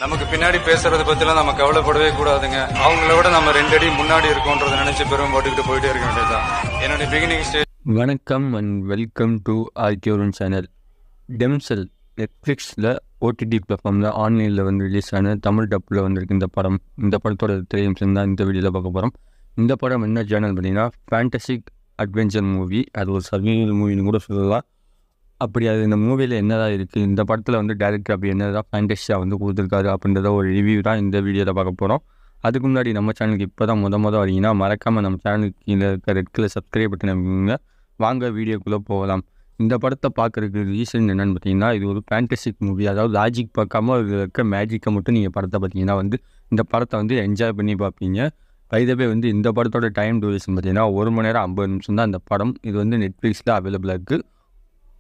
நமக்கு பின்னாடி பேசுறதை பத்திலாம் நம்ம கவலைப்படவே கூடாதுங்க. அவங்கள விட நம்ம 2 அடி முன்னாடி இருக்கோன்றதை நினைச்சு பெரும் போட்டுக்கிட்டு போயிட்டே இருக்க வேண்டியதுதான். என்னோட பிகினிங் ஸ்டேஜ். வணக்கம் அண்ட் வெல்கம் டு ஆர்கியூரன் சேனல். டெம்சல் நெட்ஃப்ளிக்ஸில் ஓடிடி பிளாட்ஃபார்மில் ஆன்லைனில் வந்து ரிலீஸ் ஆன தமிழ் டப்பில் வந்திருக்கு இந்த படம். இந்த படத்தோட திரையம்சம் தான் இந்த வீடியோவில் பார்க்க போகிறோம். இந்த படம் என்ன ஜேர்னல் பார்த்தீங்கன்னா ஃபேண்டசிக் அட்வென்ச்சர் மூவி. அது ஒரு சர்வைவல் மூவின்னு கூட சொல்லலாம். அப்படி அது இந்த மூவியில் என்னதான் இருக்குது, இந்த படத்தில் வந்து டைரக்டர் அப்படி என்னதான் ஃபேண்டஸியாக வந்து கொடுத்துருக்காரு அப்படின்றத ஒரு ரிவ்யூ தான் இந்த வீடியோவில் பார்க்க போகிறோம். அதுக்கு முன்னாடி நம்ம சேனலுக்கு இப்போ தான் முத வரீங்கன்னா மறக்காமல் நம்ம சேனலுக்கு கீழே இருக்க ரெட் கலர் சப்ஸ்கிரைப் பண்ணிங்க. வாங்க வீடியோக்குள்ளே போகலாம். இந்த படத்தை பார்க்குறதுக்கு ரீசன் என்னென்னு பார்த்தீங்கன்னா, இது ஒரு ஃபேண்டசிக் மூவி. அதாவது லாஜிக் பார்க்காம இதில் இருக்க மேஜிக்கை மட்டும் நீங்கள் படத்தை பார்த்தீங்கன்னா வந்து இந்த படத்தை வந்து என்ஜாய் பண்ணி பார்ப்பீங்க. பைதவே வந்து இந்த படத்தோட டைம் டூரேஷன் பார்த்தீங்கன்னா 1 மணி நேரம் 50 நிமிஷம் தான் இந்த படம். இது வந்து நெட்ஃப்ளிக்ஸில் அவைலபிளாக இருக்குது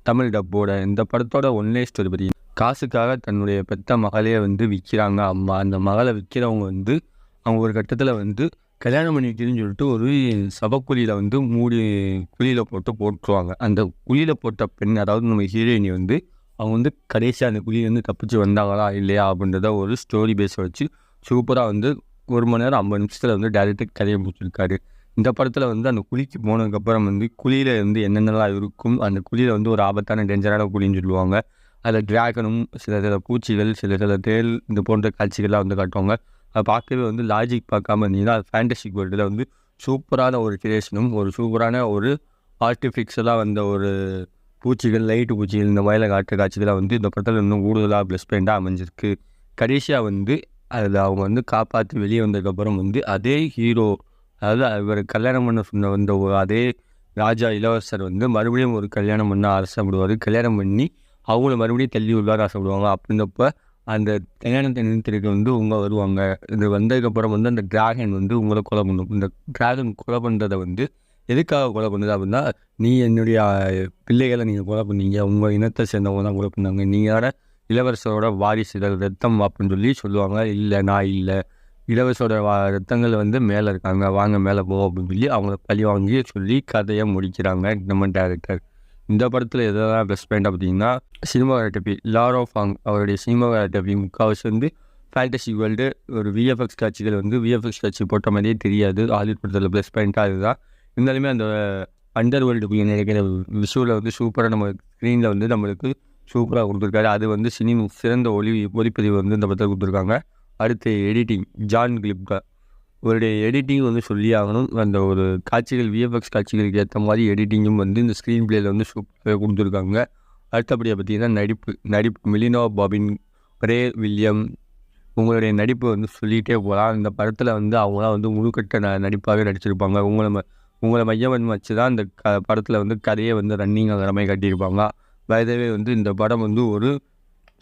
தமிழ் டப்போட. இந்த படத்தோட ஒன்லே ஸ்டோரி பார்த்தீங்கன்னா, காசுக்காக தன்னுடைய பெத்த மகளையே வந்து விற்கிறாங்க அம்மா. அந்த மகளை விற்கிறவங்க வந்து அவங்க ஒரு கட்டத்தில் வந்து கல்யாணம் பண்ணிக்கிட்டுன்னு சொல்லிட்டு ஒரு சபக்குழியில் வந்து குழியில் போட்டுருவாங்க. அந்த குழியில் போட்ட பெண், அதாவது நம்ம ஹீரோயினி வந்து அவங்க வந்து கடைசியாக அந்த குழியிலேருந்து தப்பிச்சு வந்தாங்களா இல்லையா அப்படின்றத ஒரு ஸ்டோரி பேஸை வச்சு சூப்பராக வந்து 1 மணி நேரம் 50 நிமிஷத்தில் வந்து டைரக்டர் கதையை முடிச்சிருக்காரு. இந்த படத்தில் வந்து அந்த குழிக்கு போனதுக்கப்புறம் வந்து குழியில் வந்து என்னென்னலாம் இருக்கும், அந்த குழியில் வந்து ஒரு ஆபத்தான டேஞ்சரான குழின்னு சொல்லுவாங்க. அதில் டிராகனும் சில பூச்சிகள் சில தேல் இந்த போன்ற காட்சிகள்லாம் வந்து காட்டுவாங்க. அதை பார்க்கவே வந்து லாஜிக் பார்க்காம இருந்தீங்கன்னா அது ஃபேண்டசிக் வேர்ல்டில் வந்து சூப்பரான ஒரு கிரியேஷனும் ஒரு சூப்பரான ஒரு ஆர்டிஃபிஷியலாக வந்த ஒரு பூச்சிகள், லைட்டு பூச்சிகள் இந்த மாதிரிலாம் காட்டுற காட்சிகளாக வந்து இந்த படத்தில் இன்னும் கூடுதலாக ப்ளஸ் பாயிண்டாக அமைஞ்சிருக்கு. கடைசியாக வந்து அதில் அவங்க வந்து காப்பாற்றி வெளியே வந்ததுக்கப்புறம் வந்து அதே ஹீரோ, அதாவது இவர் கல்யாணம் பண்ண சொன்ன வந்த அதே ராஜா இளவரசர் வந்து மறுபடியும் ஒரு கல்யாணம் பண்ண ஆசைப்படுவார். கல்யாணம் பண்ணி அவங்கள மறுபடியும் தள்ளி விடலான்னு ஆசைப்படுவாங்க. அப்படின்றப்ப அந்த கல்யாணத்தை நிறுத்திருக்க வந்து உங்க வருவாங்க. இது வந்ததுக்கப்புறம் வந்து அந்த டிராகன் வந்து உங்களை கொலை பண்ணும். இந்த டிராகன் கொலை பண்ணுறதை வந்து எதுக்காக கொலை பண்ணுது அப்படின்னா, நீ என்னுடைய பிள்ளைகளை நீங்கள் கொலை பண்ணீங்க, உங்கள் இனத்தை சேர்ந்தவங்க தான் கொலை பண்ணாங்க, நீங்களோட இளவரசரோட வாரிசுகள் ரத்தம் அப்படின்னு சொல்லுவாங்க. இல்லை, நான் இல்லை, இளவரசோட ரத்தங்கள் வந்து மேலே இருக்காங்க, வாங்க மேலே போவோம் அப்படின்னு சொல்லி அவங்கள பழி வாங்கி சொல்லி கதையை முடிக்கிறாங்க நம்ம டேரக்டர். இந்த படத்தில் எதாவது ப்ளஸ் பாயிண்டாக பார்த்தீங்கன்னா சினிமாகிராஃபி. லாரோ ஃபாங் அவருடைய சினிமாகிராஃபி முக்கால்வாசி வந்து ஃபேண்டசி வேர்ல்டு ஒரு விஎஃப்எக்ஸ் காட்சிகள் வந்து விஎஃப்எக்ஸ் காட்சி போட்ட மாதிரியே தெரியாது. ஹாலிவுட் படத்தில் ப்ளஸ் பாயிண்ட்டாக அதுதான். இருந்தாலுமே அந்த அண்டர் வேர்ல்டுக்குள்ளே நினைக்கிற விஷுவலை வந்து சூப்பராக நம்ம ஸ்க்ரீனில் வந்து நம்மளுக்கு சூப்பராக கொடுத்துருக்காரு. அது வந்து சிறந்த ஒளிப்பதிவு வந்து இந்த படத்தில் கொடுத்துருக்காங்க. அடுத்து எடிட்டிங், ஜான் கிளிப்கா அவருடைய எடிட்டிங் வந்து சொல்லி ஆகணும். அந்த ஒரு காட்சிகள் விஎஃப்எக்ஸ் காட்சிகளுக்கு ஏற்ற மாதிரி எடிட்டிங்கும் வந்து இந்த ஸ்க்ரீன் பிளேயில் வந்து சூப்பராக கொடுத்துருக்காங்க. அடுத்தபடியாக பார்த்தீங்கன்னா நடிப்பு மிலினோ பாபின், ரே வில்லியம், உங்களுடைய நடிப்பு வந்து சொல்லிகிட்டே போகலாம். இந்த படத்தில் வந்து அவங்களாம் வந்து முழுக்கட்ட நடிப்பாகவே நடிச்சிருப்பாங்க. உங்களை மையம் வச்சு தான் இந்த படத்தில் வந்து கதையை வந்து ரன்னிங் ஆகிற மாதிரி கட்டியிருப்பாங்க. வயதவே வந்து இந்த படம் வந்து ஒரு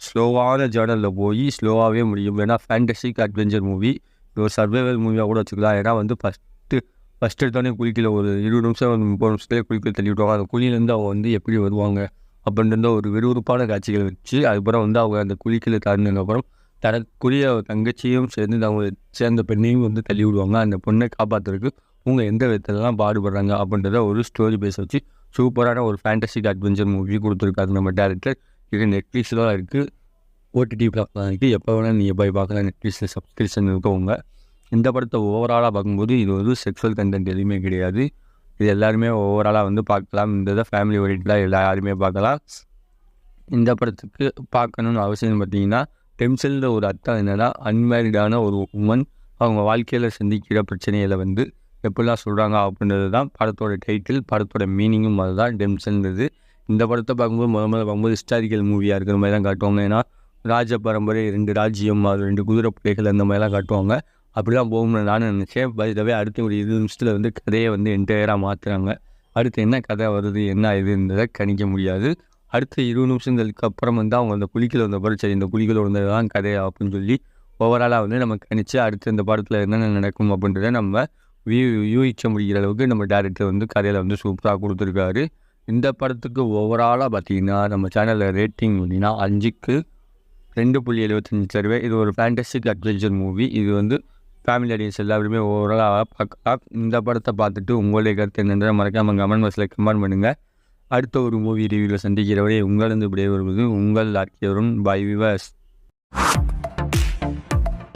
ஸ்லோவான ஜேர்னலில் போய் ஸ்லோவாகவே முடியும். ஏன்னா ஃபேண்டசிக் அட்வென்ச்சர் மூவி, ஒரு சர்வைவல் மூவியாக கூட வச்சுக்கலாம். ஏன்னா வந்து ஃபஸ்ட்டு எடுத்தோடனே குளிக்கல ஒரு 20 நிமிஷம் 30 நிமிஷத்துலேயே குளிக்கல தள்ளி விட்டுவாங்க. அந்த குழியிலேருந்து அவங்க வந்து எப்படி வருவாங்க அப்படின்ற ஒரு விறுவிறுப்பான காட்சிகள் வச்சு அதுக்கப்புறம் வந்து அவங்க அந்த குளிக்கல தாண்டினதுக்கப்புறம் தனக்குரிய தங்கச்சியும் சேர்ந்து அவங்க சேர்ந்த பெண்ணையும் வந்து தள்ளி விடுவாங்க. அந்த பொண்ணை காப்பாற்றுறதுக்கு அவங்க எந்த விதத்துலலாம் பாடுபடுறாங்க அப்படின்றத ஒரு ஸ்டோரி பேஸ் வச்சு சூப்பரான ஒரு ஃபேண்டசிக் அட்வென்ச்சர் மூவி கொடுத்துருக்காரு நம்ம டேரக்டர். இது நெட்ஃப்ளிக்ஸில் தான் இருக்குது, ஓடிடி பிளாட்ஃபார்ம் இருக்குது. எப்போ வேணால் நீங்கள் போய் பார்க்கலாம். நெட்ஃப்ளிக்ஸில் சப்ஸ்கிரிப்ஷன் இருக்கவங்க. இந்த படத்தை ஓவராலாக பார்க்கும்போது இது ஒரு செக்ஷுவல் கண்டென்ட் எதுவுமே கிடையாது. இது எல்லாருமே ஓவராலாக வந்து பார்க்கலாம். இந்த இதை ஃபேமிலி ஓரியன்டாக யாருமே பார்க்கலாம். இந்த படத்துக்கு பார்க்கணுன்னு அவசியம் பார்த்தீங்கன்னா, டெம்சல்ன்ற ஒரு அர்த்தம் என்னென்னா அன்மேரிடான ஒரு உமன் அவங்க வாழ்க்கையில் சந்திக்கிற பிரச்சனைகளை வந்து எப்படிலாம் சொல்கிறாங்க அப்படின்றது தான் படத்தோட டைட்டில். படத்தோட மீனிங்கும் அதுதான் டெம்சல்ன்றது. இந்த படத்தை பார்க்கும்போது முதல்ல பார்க்கும்போது ஹிஸ்டாரிக்கல் மூவியாக இருக்கிற மாதிரி தான் காட்டுவாங்க. ஏன்னா ராஜ பரம்பரை, 2 ராஜ்யம், அது 2 குதிரை புலிகள் அந்த மாதிரிலாம் காட்டுவாங்க. அப்படி தான் போகும்னு நான் நினச்சேன். பைதவே அடுத்த ஒரு 20 நிமிஷத்தில் வந்து கதையை வந்து என்டையராக மாற்றுறாங்க. அடுத்து என்ன கதை வருது என்ன இதுன்றதை கணிக்க முடியாது. அடுத்த 20 நிமிஷங்களுக்கு அப்புறம் வந்து அவங்க அந்த குழிக்கில் வந்தப்பறம் சரி இந்த குழிக்கில் வந்தது தான் கதை அப்படின்னு சொல்லி ஓவராலாக வந்து நம்ம கணிச்சு அடுத்து இந்த படத்தில் என்னென்ன நடக்கும் அப்படின்றத நம்ம யூகிக்க முடிகிற அளவுக்கு நம்ம டேரக்டர் வந்து கதையில் வந்து சூப்பராக கொடுத்துருக்காரு. இந்த படத்துக்கு ஓவராலாக பார்த்தீங்கன்னா நம்ம சேனலில் ரேட்டிங் பார்த்தீங்கன்னா 5க்கு 2.75 தருவேன். இது ஒரு ஃபேண்டசிக் அட்வென்ச்சர் மூவி. இது வந்து ஃபேமிலி ஆடியன்ஸ் எல்லாருமே ஓவராலாக பார்க்கலாம். இந்த படத்தை பார்த்துட்டு உங்களுடைய கருத்து என்னென்ற மறக்காமல் கமெண்ட் பாக்ஸில் கமெண்ட் பண்ணுங்கள். அடுத்த ஒரு மூவி ரிவ்யூவில் சந்திக்கிறவரை உங்களிருந்து விடைபெறுவது உங்கள் ஆர்கியூரன். By viewers.